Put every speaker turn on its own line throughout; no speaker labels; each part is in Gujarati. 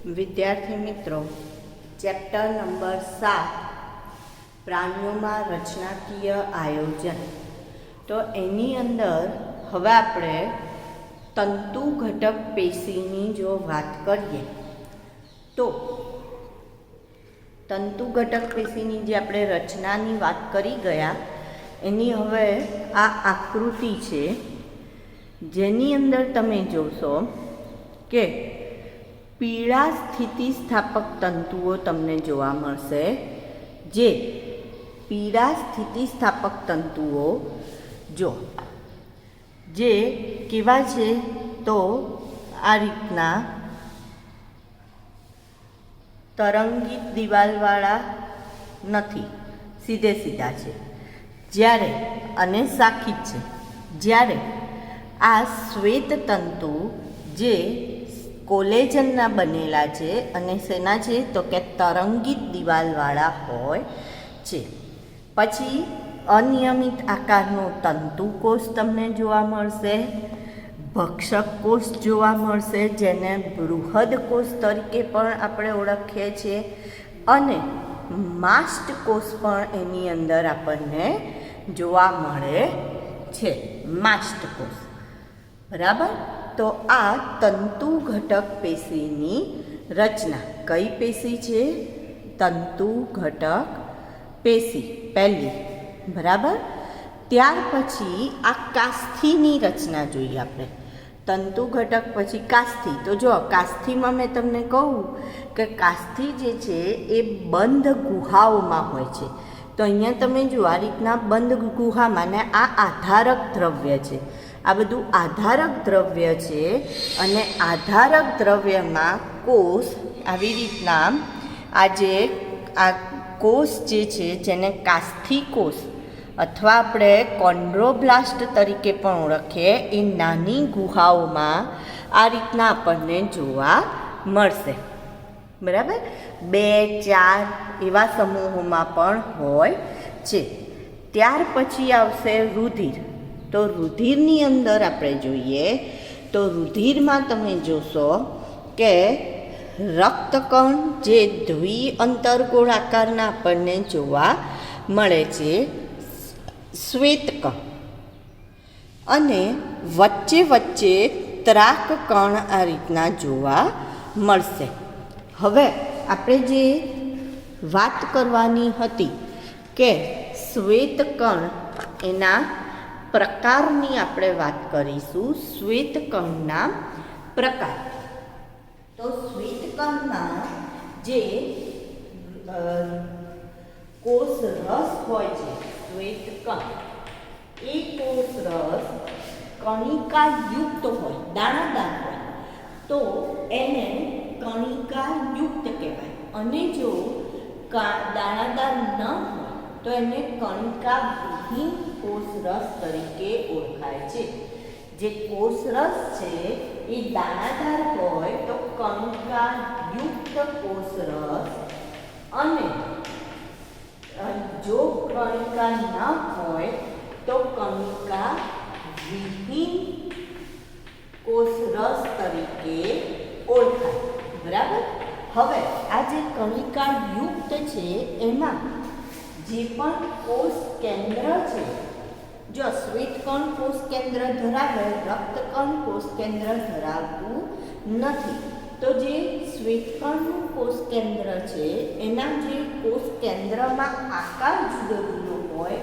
વિદ્યાર્થી મિત્રો, ચેપ્ટર નંબર 7 પ્રાણીઓમાં રચનાકીય આયોજન. તો એની અંદર હવે આપણે તંતુ ઘટક પેશીની જો વાત કરીએ તો તંતુ ઘટક પેશીની જે આપણે રચનાની વાત કરી ગયા એની હવે આ આકૃતિ છે, જેની અંદર તમે જોશો કે પીળા સ્થિતિસ્થાપક તંતુઓ તમને જોવા મળશે. જે પીળા સ્થિતિસ્થાપક તંતુઓ જો જે કેવા છે તો આ રીતના તરંગિત દિવાલવાળા નથી, સીધે સીધા છે. જ્યારે અને શાખિત છે. જ્યારે આ શ્વેત તંતુ જે કોલેજનના બનેલા છે અને શેના છે તો કે તરંગિત દિવાલવાળા હોય છે. પછી અનિયમિત આકારનો તંતુકોષ તમને જોવા મળશે, ભક્ષક કોષ જોવા મળશે જેને બૃહદ કોષ તરીકે પણ આપણે ઓળખીએ છીએ, અને માસ્ટ કોષ પણ એની અંદર આપણને જોવા મળે છે. માસ્ટ કોષ, બરાબર. તો આ તંતુ ઘટક પેશીની રચના. કઈ પેશી છે? તંતુ ઘટક પેશી પહેલી, બરાબર. ત્યાર પછી આ કાસ્થીની રચના જોઈએ આપણે. તંતુ ઘટક પછી કાસ્થી. તો જો કાસ્થીમાં મેં તમને કહું કે કાસ્થી જે છે એ બંધ ગુહાઓમાં હોય છે. તો અહીંયા તમે જો આ રીતના બંધ ગુહામાં, ને આ આધારક દ્રવ્ય છે, આ બધું આધારક દ્રવ્ય છે. અને આધારક દ્રવ્યમાં કોષ આવી રીતના આ કોષ જે છે જેને કાસ્થી કોષ અથવા આપણે કોન્ડ્રોબ્લાસ્ટ તરીકે પણ ઓળખીએ, એ નાની ગુહાઓમાં આ રીતના આપણને જોવા મળશે, બરાબર. 2, 4 એવા સમૂહોમાં પણ હોય છે. ત્યાર પછી આવશે રુધિર. તો રુધિરની અંદર આપણે જોઈએ તો રુધિરમાં તમે જોશો કે રક્તકણ જે દ્વિઅંતર્ગોળ આકારના આપણને જોવા મળે છે, શ્વેતકણ, અને વચ્ચે વચ્ચે ત્રાક કણ આ રીતના જોવા મળશે. હવે આપણે જે વાત કરવાની હતી કે શ્વેતકણ એના પ્રકારની આપણે વાત કરીશું. શ્વેતકણના પ્રકાર. તો શ્વેતકણમાં જે કોષ રસ હોય છે, શ્વેતકણ, એ કોષ રસ કણિકાયુક્ત હોય, દાણાદાર હોય, તો એને કણિકાયુક્ત કહેવાય. અને જો દાણાદાર ન હોય તો એને કણિકાવિહીન કોષરસ તરીકે ઓળખાય છે. જે કોષરસ છે એ દાણાદાર હોય તો કણિકાયુક્ત કોષરસ, અને જો કણિકા ન હોય તો કણિકાવિહીન કોષરસ તરીકે ઓળખાય, બરાબર. હવે આ જે કણિકાયુક્ત છે એમાં જે પણ કોષ કેન્દ્ર છે, જો શ્વેતકણ કોષ કેન્દ્ર ધરાવે, રક્તકણ કોષ કેન્દ્ર ધરાવતું નથી. તો જે શ્વેતકણનું કોષ કેન્દ્ર છે એના જે કોષ કેન્દ્રમાં આકાર જુદો જુદો હોય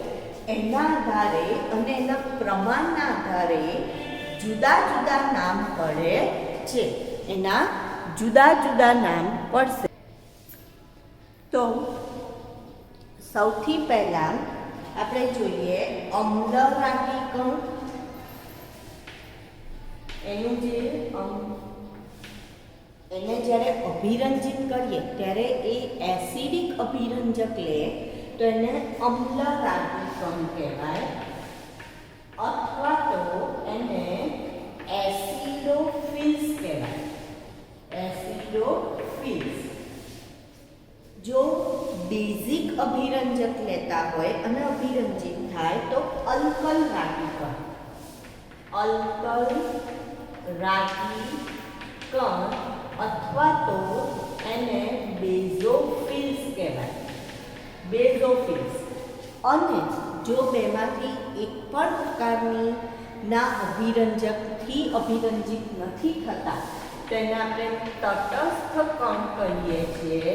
એના આધારે અને એના પ્રમાણના આધારે જુદા જુદા નામ પડે છે. એના જુદા જુદા નામ પડશે. તો સૌથી પહેલાં આપણે જોઈએ અમ્લરાગી કણ. એનું જે એને જ્યારે અભિરંજિત કરીએ ત્યારે એ એસિડિક અભિરંજક લે તો એને અમ્લરાગી કણ કહેવાય, અથવા તો એને એસિડોફિલ્સ કહેવાય. એસિડોફિલ્સ. જો બેઝિક અભિરંજક લેતા હોય અને અભિરંજિત થાય તો અલ્કલ રાગી કણ. અલ્કલ રાગી કણ અથવા તો અને જો બેમાંથી એક પણ પ્રકારની ના અભિરંજકથી અભિરંજિત નથી થતા તેને આપણે તટસ્થ કણ કહીએ છીએ,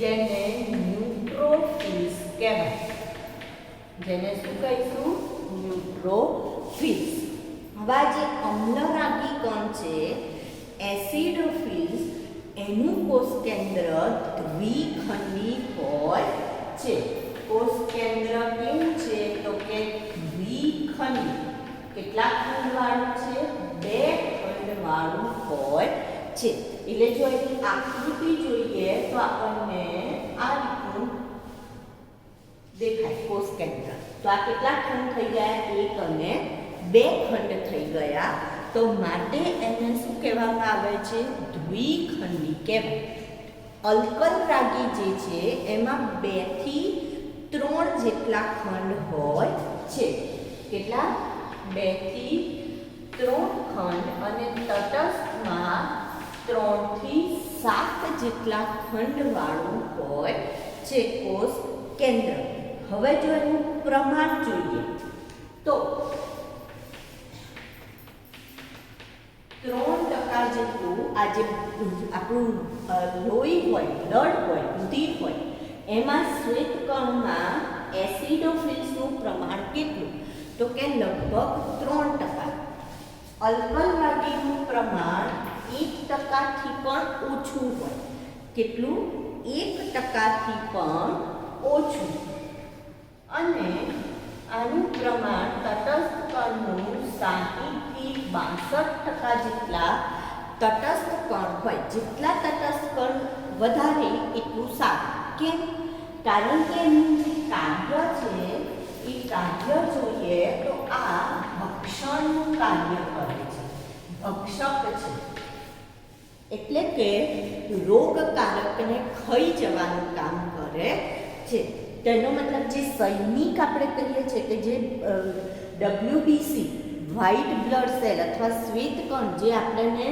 જેને ન્યુટ્રોફિલ્સ કહેવાય. જેને શું કહીશું? ન્યુટ્રોફિલ્સ. હવે જે અમ્લરાગી કણ છે એસિડોફિલ્સ, એનું કોષ કેન્દ્ર દ્વિખંડી હોય છે. કોષ કેન્દ્ર કેવું છે? તો કે દ્વિખંડી. કેટલા ખંડવાળું છે? 2 ખંડવાળું હોય છે. એટલે જો એની આકૃતિ જોઈએ તો આપણને આ રીતનું દેખાય કોષ કેન્દ્ર. તો આ કેટલા ખંડ થઈ ગયા? 1 અને 2 ખંડ થઈ ગયા. તો માટે એને શું કહેવામાં આવે છે? દ્વિખંડી કહેવાય. અલ્કલ રાગી જે છે એમાં 2 થી 3 જેટલા ખંડ હોય છે. કેટલા? 2 થી 3 ખંડ. અને તટસ્થમાં 3 થી 7 જેટલા ખંડવાળું હોય છે કોષ કેન્દ્ર. હવે જો એનું પ્રમાણ જોઈએ તો 3% જેટલું આ જે આપણું લોહી હોય, બ્લડ હોય, રુધિર હોય, એમાં શ્વેતકણમાં એસિડોફિલ્સનું પ્રમાણ કેટલું? તો કે લગભગ 3%. અલ્કલ રાગીનું પ્રમાણ 1%થી પણ ઓછું હોય. કેટલું? 1%થી પણ ઓછું. અને આનું પ્રમાણ તટસ્થ કણનું 60 થી 62% જેટલા તટસ્થ કણ હોય. જેટલા તટસ્થ કણ વધારે એટલું સારું. કેમ? કારણ કે એનું જે કાર્ય છે એ કાર્ય જોઈએ તો આ ભક્ષણનું કાર્ય કરે છે, ભક્ષક છે. એટલે કે રોગકારકને ખાઈ જવાનું કામ કરે છે. તેનો મતલબ જે સૈનિક આપણે કહીએ છીએ કે જે WBC વ્હાઇટ બ્લડ સેલ અથવા શ્વેતકણ જે આપણને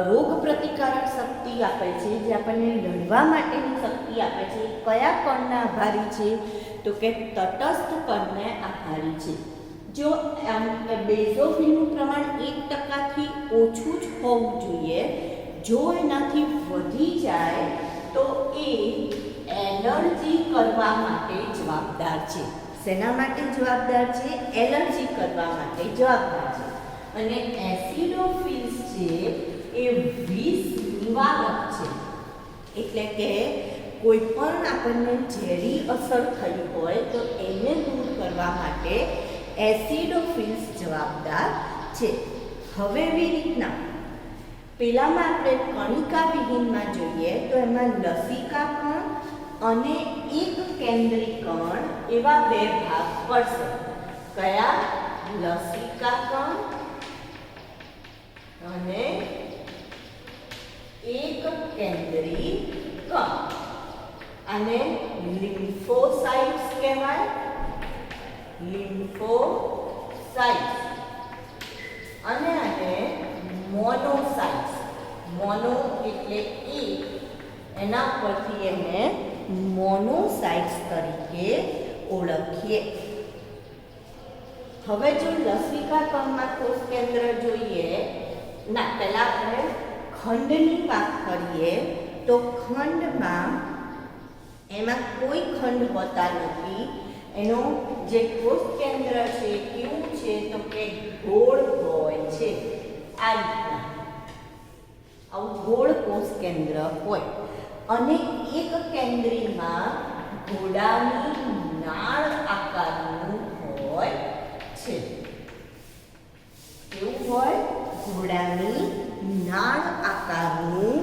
રોગ પ્રતિકારક શક્તિ આપે છે, જે આપણને લડવા માટેની શક્તિ આપે છે, કયા કણના આભારી છે? તો કે તટસ્થ કણને આભારી છે. જો બેઝોફિલનું પ્રમાણ 1%થી ઓછું જ હોવું જોઈએ. જો એનાથી વધી જાય તો એ એલર્જી કરવા માટે જવાબદાર છે. શેના માટે જવાબદાર છે? એલર્જી કરવા માટે જવાબદાર છે. અને એસિડોફિલ્સ છે એ વિષ નિવારક છે. એટલે કે કોઈ પણ આપણને ઝેરી અસર થઈ હોય તો એને દૂર કરવા માટે એસિડોફિલ્સ જવાબદાર છે. હવે એવી રીતના પેલામાં આપણે કણિકા વિહીનમાં જોઈએ તો એમાં લસિકા કણ અને એક કેન્દ્રી કણ એવા 2 ભાગ પડશે. કયા? લસિકા કણ અને એક કેન્દ્રી કણ. આને લિમ્ફોસાઇટ્સ કહેવાય. લિમ્ફોસાઇટ્સ. અને આને મોનોસાઇટ્સ. મોનો એટલે એક, એના પરથી એને મોનોસાઇટ્સ તરીકે ઓળખીએ. હવે જો લસિકા કણમાં કોષ કેન્દ્ર જોઈએ, ના પહેલા આપણે ખંડની વાત કરીએ તો ખંડમાં એમાં કોઈ ખંડ હોતા નથી. એનો જે કોષ કેન્દ્ર છે કેવું છે? તો કે ગોળ હોય છે. આ રીતના આવું ગોળ કોષ કેન્દ્ર હોય. અને એક કેન્દ્રીમાં ઘોડાની નાળ આકારનું હોય છે. કેવું હોય? ઘોડાની નાળ આકારનું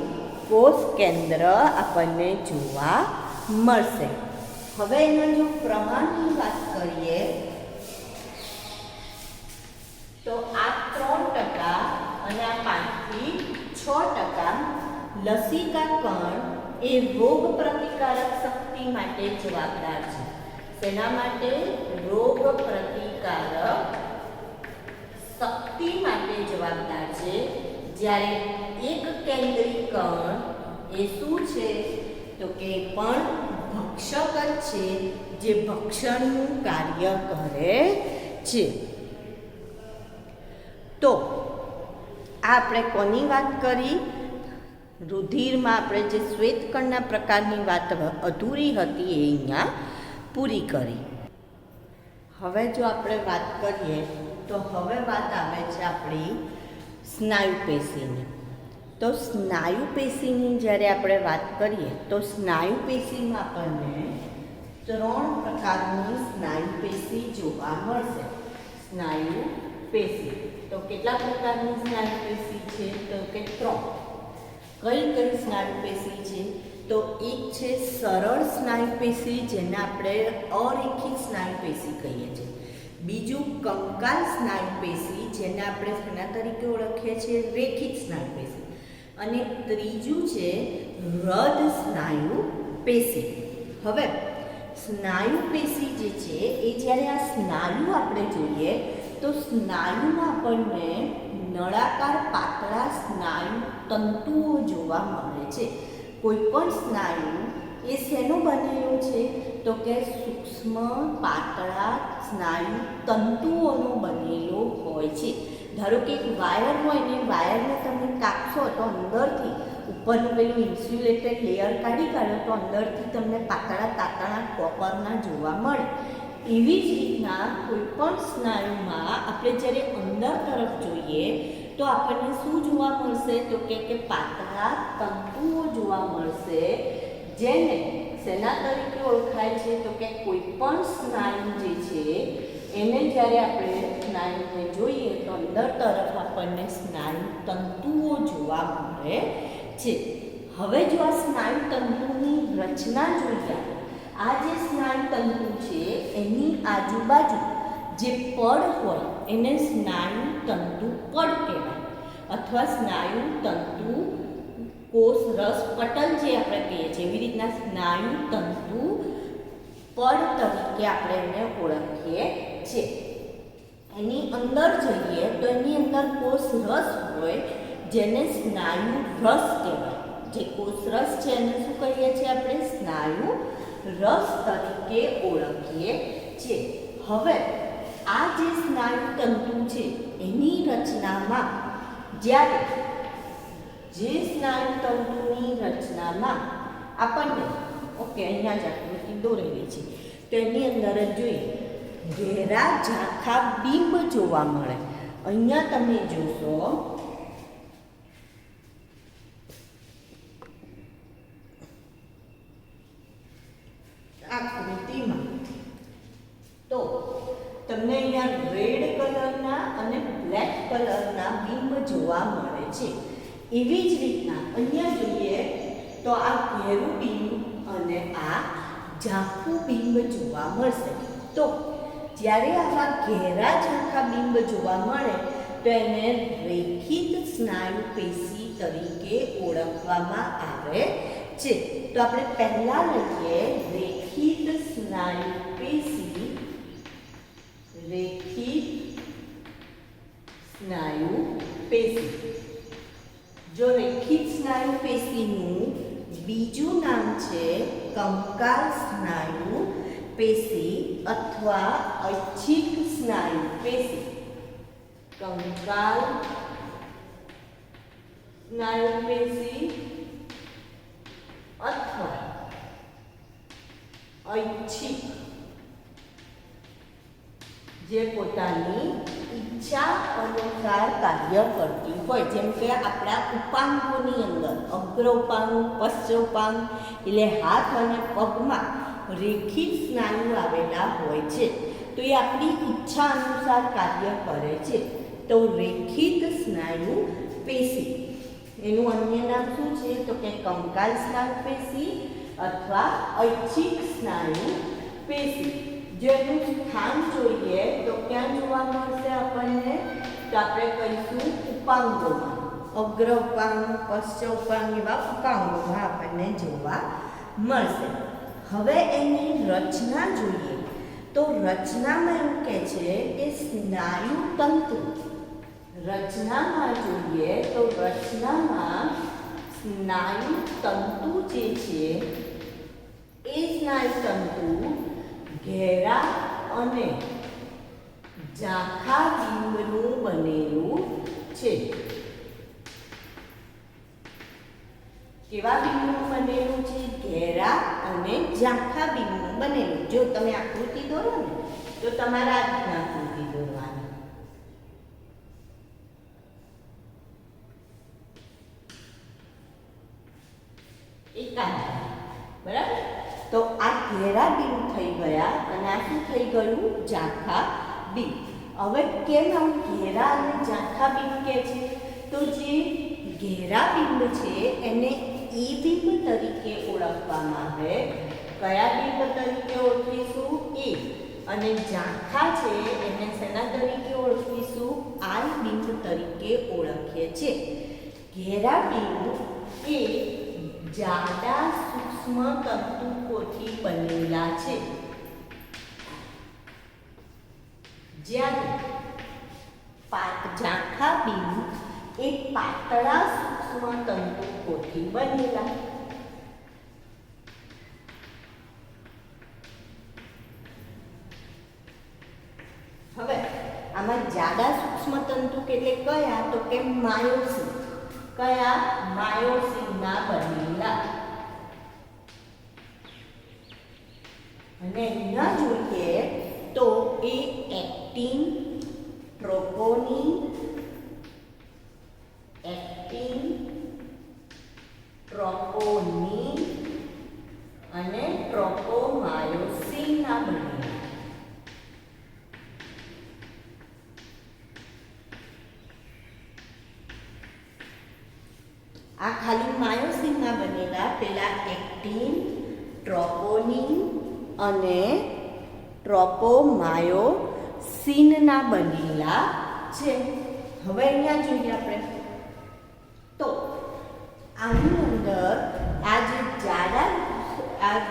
કોષ કેન્દ્ર આપણને જોવા મળશે. હવે એના જો પ્રમાણની વાત કરીએ તો આ 3% અને આ 5 થી 6% લસિકા કણ એ રોગ પ્રતિકારક શક્તિ માટે જવાબદાર છે. શેના માટે? રોગ પ્રતિકારક શક્તિ માટે જવાબદાર છે. જ્યારે એક કેન્દ્રી કણ એ શું છે? તો કે એ પણ ભક્ષક જ છે, જે ભક્ષણનું કાર્ય કરે છે. તો આ આપણે કોની વાત કરી? રુધિરમાં આપણે જે શ્વેતકણના પ્રકારની વાત અધૂરી હતી એ અહીંયા પૂરી કરી. હવે જો આપણે વાત કરીએ તો હવે વાત આવે છે આપણી સ્નાયુ પેશીની. તો સ્નાયુ પેશીની જ્યારે આપણે વાત કરીએ તો સ્નાયુ પેશીમાં આપણને 3 પ્રકારની સ્નાયુ પેશી જોવા મળશે. સ્નાયુ પેશી તો કેટલા પ્રકારની સ્નાયુ પેશી છે? તો કે 3. કઈ કઈ સ્નાયુ પેશી છે? તો એક છે સરળ સ્નાયુ પેશી, જેને આપણે અરેખિત સ્નાયુ પેશી કહીએ છીએ. બીજું કંકાલ સ્નાયુ પેશી, જેને આપણે શેના તરીકે ઓળખીએ છીએ? રેખિત સ્નાયુ પેશી. અને ત્રીજું છે હૃદ સ્નાયુ પેશી. હવે સ્નાયુ પેશી જે છે એ જ્યારે આ સ્નાયુ આપણે જોઈએ તો સ્નાયુમાં આપણને નળાકાર પાતળા સ્નાયુ તંતુઓ જોવા મળે છે. કોઈ પણ સ્નાયુ એ શેનો બનેલો છે? તો કે સૂક્ષ્મ પાતળા સ્નાયુ તંતુઓનો બનેલો હોય છે. ધારો કે એક વાયર હોય ને, વાયરને તમે કાપશો તો અંદરથી ઉપરનું પેલું ઇન્સ્યુલેટેડ લેયર કાઢી કાઢો તો અંદરથી તમને પાતળા કોપરના જોવા મળે. એવી જ રીતના કોઈ પણ સ્નાયુમાં આપણે જ્યારે અંદર તરફ જોઈએ તો આપણને શું જોવા મળશે? તો કે પાતળા તંતુઓ જોવા મળશે, જેને શેના તરીકે ઓળખાય છે? તો કે કોઈ પણ સ્નાયુ જે છે એને જ્યારે આપણે સ્નાયુને જોઈએ તો અંદર તરફ આપણને સ્નાયુ તંતુઓ જોવા મળે છે. હવે જો આ સ્નાયુ તંતુની રચના જોઈએ, આ જે સ્નાયુ તંતુ છે એની આજુબાજુ જે પડ હોય એને સ્નાયુ તંતુ પડ કહેવાય, અથવા સ્નાયુ તંતુ કોષ રસ પટલ જે આપણે કહીએ છીએ, એવી રીતના સ્નાયુ તંતુ પડ તરીકે આપણે એને ઓળખીએ છીએ. એની અંદર જઈએ તો એની અંદર કોષ રસ હોય, જેને સ્નાયુ રસ કહેવાય. જે કોષ રસ છે એને શું કહીએ છીએ? આપણે સ્નાયુ રસ તરીકે ઓળખીએ છીએ. હવે આ જે સ્નાયુ તંતુ છે એની રચનામાં જ્યારે જે સ્નાયુ તંતુની રચનામાં આપણને અહીંયા જ આકૃતિ દોરેલી છે તો એની અંદર જ જોઈએ ઘેરા ઝાંખા બિંબ જોવા મળે. અહીંયા તમે જોશો આકૃતિમાં તો તમને અહીંયા રેડ કલરના અને બ્લેક કલરના બિંબ જોવા મળે છે. એવી જ રીતના અહીંયા જોઈએ તો આ ઘેરું બિંબ અને આ ઝાંખું બિંબ જોવા મળશે. તો જ્યારે આવા ઘેરા ઝાંખા બિંબ જોવા મળે તો એને રેખિત સ્નાયુ પેશી તરીકે ઓળખવામાં આવે છે. તો આપણે પહેલા લઈએ રેખિત સ્નાયુ પેશી. રેખિત સ્નાયુ પેશી. જો રેખિત સ્નાયુ પેશીનું બીજું નામ છે કંકાલ સ્નાયુ પેશી અથવા ઐચ્છિક સ્નાયુ પેશી. કંકાલ સ્નાયુ પેશી અથવા ઐચ્છિક, જે પોતાની ઈચ્છા અનુસાર કાર્ય કરતી હોય. જેમ કે આપણા ઉપાંગોની અંદર અગ્ર ઉપાંગ, પશ્ચ ઉપાંગ એટલે હાથ અને પગમાં રેખિત સ્નાયુ આવેલા હોય છે. તો એ આપણી ઈચ્છા અનુસાર કાર્ય કરે છે. તો રેખિત સ્નાયુ પેશી એનું અન્ય નામ શું છે? તો કે કંકાલ સ્નાયુ પેશી અથવા ઐચ્છિક સ્નાયુ પેશી. જેનું સ્થાન જોઈએ તો ક્યાં જોવા મળશે આપણને? તો આપણે કહીશું ઉપાંગોમાં. અગ્ર ઉપાંગ, પશ્ચ ઉપાંગ એવા ઉપાંગોમાં આપણને જોવા મળશે. હવે એની રચના જોઈએ તો રચનામાં એવું કહે છે કે સ્નાયુ તંતુ. રચનામાં જોઈએ તો રચનામાં સ્નાયુ તંતુ જે છે એ સ્નાયુ તંતુ ઘેરા અને ઝાંખા બિંબનું બનેલું છે. કેવા બિંબનું બનેલું છે? ઘેરા અને ઝાંખા બિંબનું બનેલું. જો તમે આકૃતિ દોરો ને તો તમારા આ રીતના આકૃતિ દોરવાની. બરાબર. તો આ ઘેરા બિંબ થઈ ગયા અને આ શું થઈ ગયું? ઝાંખા બિંબ. હવે કેમ આમ ઘેરા અને ઝાંખા બિંબ કે છે? તો જે ઘેરા બિંબ છે એને ઈ બિંબ તરીકે ઓળખવામાં આવે. કયા બિંબ તરીકે ઓળખીશું? એ. અને ઝાંખા છે એને શેના તરીકે ઓળખીશું? આઈ બિંબ તરીકે ઓળખીએ છીએ. ઘેરા બિંબ એ જાડા સૂક્ષ્મ તંતુકોથી બનેલા છે, જ્યારે ઝાંખા બિંબ એ પાતળા સૂક્ષ્મ તંતુકોથી બનેલા. હવે આમાં જાડા સૂક્ષ્મ તંતુ એટલે કયા? તો કે માયોસિન. કયા? માયોસિનના બનેલા. અને અહીંયા જોઈએ તો એ એક્ટિન, ટ્રોપોનિન, અને ટ્રોપોમાયોસિનના બનેલા. આ ખાલી માયોસિનના બનેલા. પેલા એક્ટિન, ટ્રોપોનિન અને ટ્રોપોમાયોસિનના બનેલા છે. હવે અહીંયા જોઈએ આપણે તો આની અંદર આ જે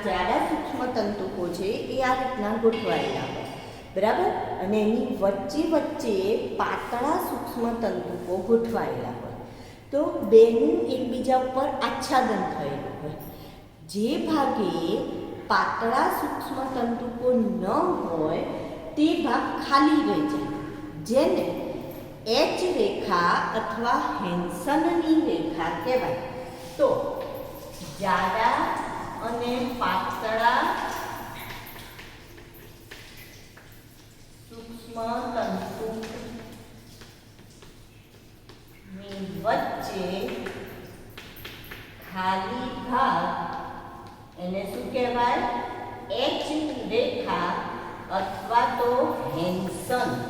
જાડા સૂક્ષ્મ તંતુકો છે એ આ રીતના ગોઠવાયેલા હોય. બરાબર. અને એની વચ્ચે પાતળા સૂક્ષ્મ તંતુકો ગોઠવાયેલા હોય. તો બેનું એકબીજા ઉપર આચ્છાદન થયેલું હોય. જે ભાગે પાતળા સૂક્ષ્મ તંતુકો ન હોય તે ભાગ ખાલી રહી જાય, જેને એચ રેખા અથવા હેન્સનની રેખા કહેવાય. તો જાડા અને પાતળા સૂક્ષ્મ તંતુની વચ્ચે ખાલી ભાગ એને શું કહેવાય? એચ રેખા અથવા તો હેન્સનની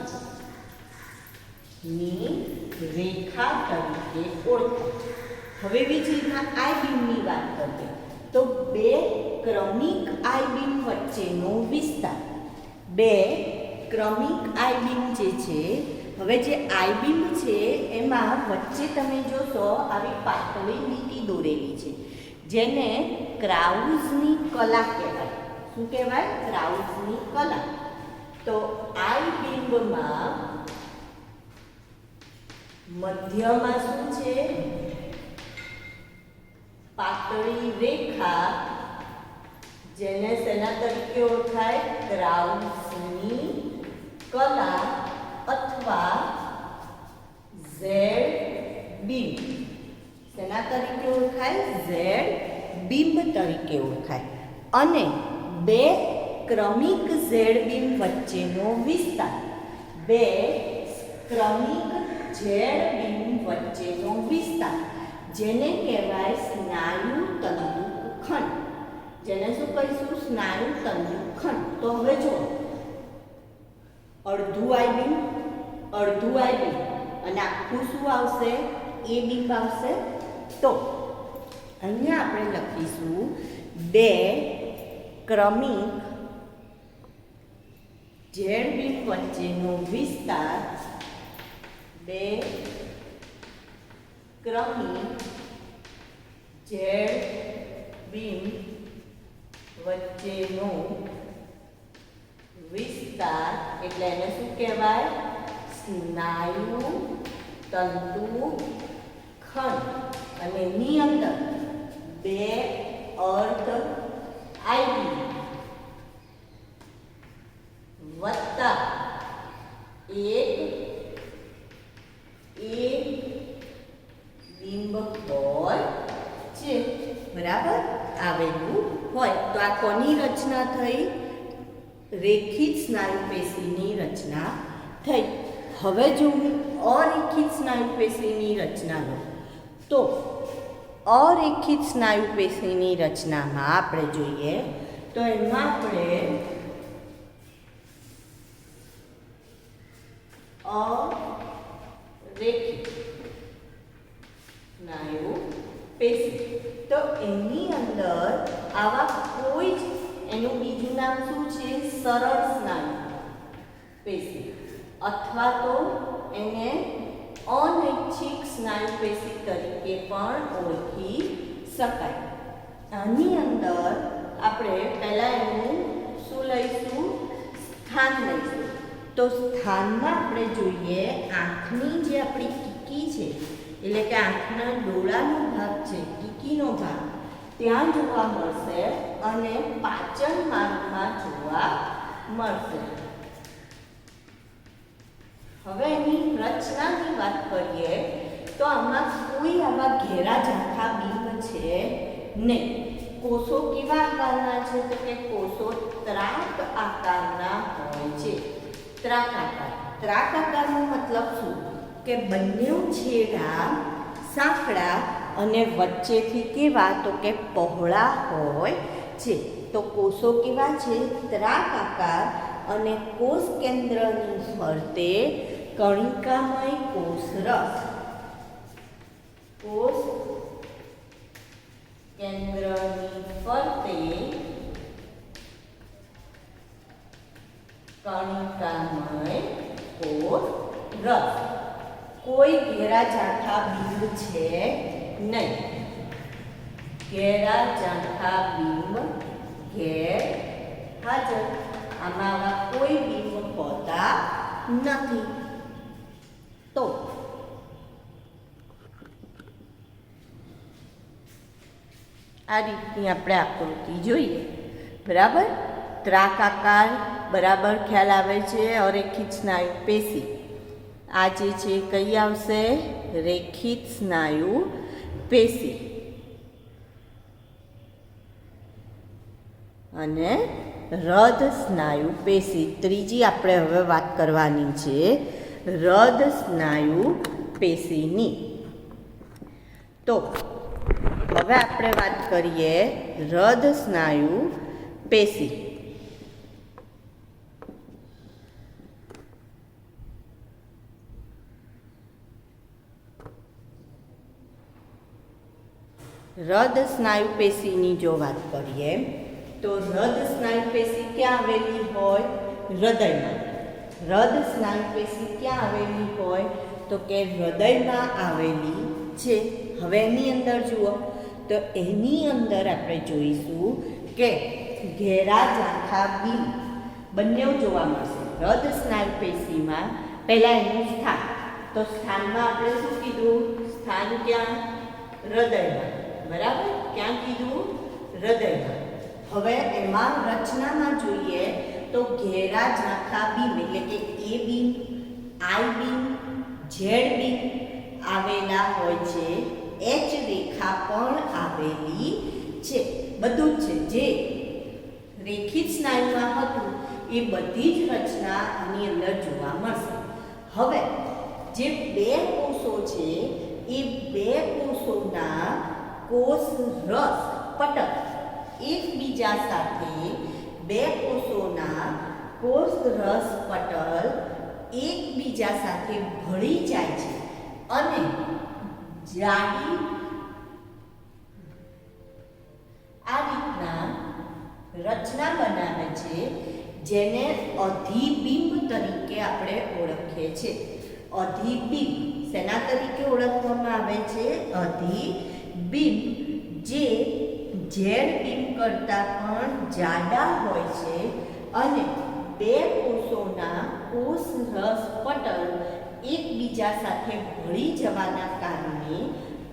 રેખા તરીકે ઓળખાય. હવે બીજી રીતના આઈ બીમની વાત કરીએ તો બે ક્રમિક આઈ બીમ વચ્ચેનો વિસ્તાર. બે ક્રમિક આઈ બીમ જે છે, હવે જે આઈ બીમ છે એમાં વચ્ચે તમે જોશો આવી પાતળી લીટી દોરેલી છે, જેને ક્રાઉઝની કલા કહેવાય. શું કહેવાય? ક્રાઉઝની કલા. તો આઈ બીમમાં મધ્યમાં શું છે? પાતળી રેખા, જેને શેના તરીકે ઓળખાય? ક્રાઉઝની કલા અથવા ઝેડ બીમ. શેના તરીકે ઓળખાય? ઝેડ બીમ તરીકે ઓળખાય. અને બે ક્રમિક ઝેડ બીમ વચ્ચેનો વિસ્તાર. બે ક્રમિક ઝેડ બીમ વચ્ચેનો વિસ્તાર, જેને કહેવાય સ્નાયુ તંતુખંડ. જેને શું કહીશું? સ્નાયુ તંતુખંડ. તો હવે જો અડધું આઈ બીમ, અડધું આઈ બીમ અને આખું શું આવશે? એ બીમ આવશે. તો અહીંયા આપણે લખીશું બે ક્રમિક ઝેડ બીમ વચ્ચેનો વિસ્તાર. બે ક્રમિક ઝેડ બીમ વચ્ચેનો વિસ્તાર એટલે એને શું કહેવાય? સ્નાયુ તંતુખંડ અને એની અંદર બે અર્ધ આઈબી વત્તા એક એ બિંબ હોય છે, બરાબર આવેલું હોય. તો આ કોની રચના થઈ? રેખિત સ્નાયુ પેશીની રચના થઈ. હવે જો હું અરેખિત સ્નાયુ પેશીની રચના લઉં તો અરેખિત સ્નાયુ પેશીની રચનામાં આપણે જોઈએ તો એમાં આપણે અરેખિત સ્નાયુ પેશી, તો એની અંદર આવા કોઈ જ એનું બીજું નામ શું છે? સરળ સ્નાયુ પેશી અથવા તો એને અનૈચ્છિક સ્નાયુ પેશી તરીકે પણ ઓળખી શકાય. આની અંદર આપણે પહેલા એનું શું લઈશું? સ્થાન લઈશું. તો સ્થાનમાં આપણે જોઈએ આંખની જે આપણી કીકી છે, એટલે કે આંખના ડોળાનો ભાગ છે, કીકીનો ભાગ ત્યાં જોવા મળશે અને પાચન માર્ગમાં જોવા મળશે. હવે એની રચનાની વાત કરીએ તો આમાં કોઈ આવા ઘેરા ઝાંખા બિંબ છે નહીં. કોષો કેવા આકારના છે? તો કે કોષો ત્રાક આકારના હોય છે. ત્રાક આકાર. ત્રાક આકારનો મતલબ શું? કે બંને છેડા સાંકડા અને વચ્ચેથી કેવા? તો કે પહોળા હોય છે. તો કોષો કેવા છે? ત્રાક આકાર અને કોષ કેન્દ્રની ફરતે કણિકામય કોષરસ, કોષ કેન્દ્રની ફરતે કણિકામય કોષરસ. કોઈ ઘેરા ઝાંખા બિંબ છે નહીં. ઘેરા ઝાંખા બિંબ ગેરહાજર. આમાં આવા કોઈ બિંબ હોતા નથી. તો આ રીતની આપણે આકૃતિ જોઈએ, બરાબર. ત્રાક આકાર બરાબર ખ્યાલ આવે છે. અરેખિત સ્નાયુ પેશી આ જે છે કઈ આવશે? રેખિત સ્નાયુ પેશી. અને હૃદ સ્નાયુ પેશી ત્રીજી આપણે હવે વાત કરવાની છે, હૃદ સ્નાયુ પેશીની. તો હવે આપણે વાત કરીએ હૃદ સ્નાયુ પેશી. હૃદ સ્નાયુ પેશીની જો વાત કરીએ તો હૃદ સ્નાયુ પેશી ક્યાં આવેલી હોય? હૃદયમાં. હૃદ સ્નાયુ પેશી ક્યાં આવેલી હોય? તો કે હૃદયમાં આવેલી છે. હવે એની અંદર જુઓ તો એની અંદર આપણે જોઈશું કે ઘેરા ઝાંખા બિંબ બંને જોવા મળશે. હૃદ સ્નાયુ પેશીમાં પહેલા એનું સ્થાન. તો સ્થાનમાં આપણે શું કીધું? સ્થાન ક્યાં? હૃદયમાં. બરાબર. ક્યાં કીધું? હૃદયમાં. હવે એમાં રચનામાં જોઈએ તો ઘેરા ઝાંખા બિંબ એટલે કે એ બિંબ, આઈ બિંબ, ઝેડ બિંબ આવેલા હોય છે. એચ રેખા પણ આવેલી છે. બધું જ છે જે રેખિત સ્નાયુમાં હતું એ બધી જ રચના આની અંદર જોવા મળશે. હવે જે બે કોષો છે એ બે કોષોના કોષ રસ પટલ એકબીજા સાથે, બે કોષોના કોષ રસ પટલ એકબીજા સાથે ભળી જાય છે અને જાડી આ રીતના રચના બનાવે છે, જેને અધિબિંબ તરીકે આપણે ઓળખીએ છીએ. અધિબિંબ શેના તરીકે ઓળખવામાં આવે છે? અધિબિંબ, જે ઝેડ બિંબ કરતાં પણ જાડા હોય છે અને બે કોષોના કોષ રસ પટલ એકબીજા સાથે ભળી જવાના કારણે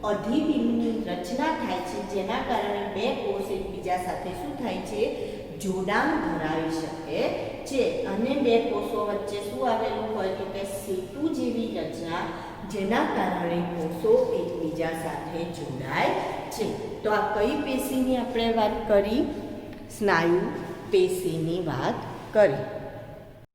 અધિબિંબની રચના થાય છે, જેના કારણે બે કોષ એકબીજા સાથે શું થાય છે, જોડાણ ધરાવી શકે છે. અને બે કોષો વચ્ચે શું આવેલું હોય તો કે સેતુ જેવી રચના, જેના કારણે કોષો એકબીજા સાથે જોડાય છે. તો આ કઈ પેશીની આપણે વાત કરી? સ્નાયુ પેશીની વાત કરી.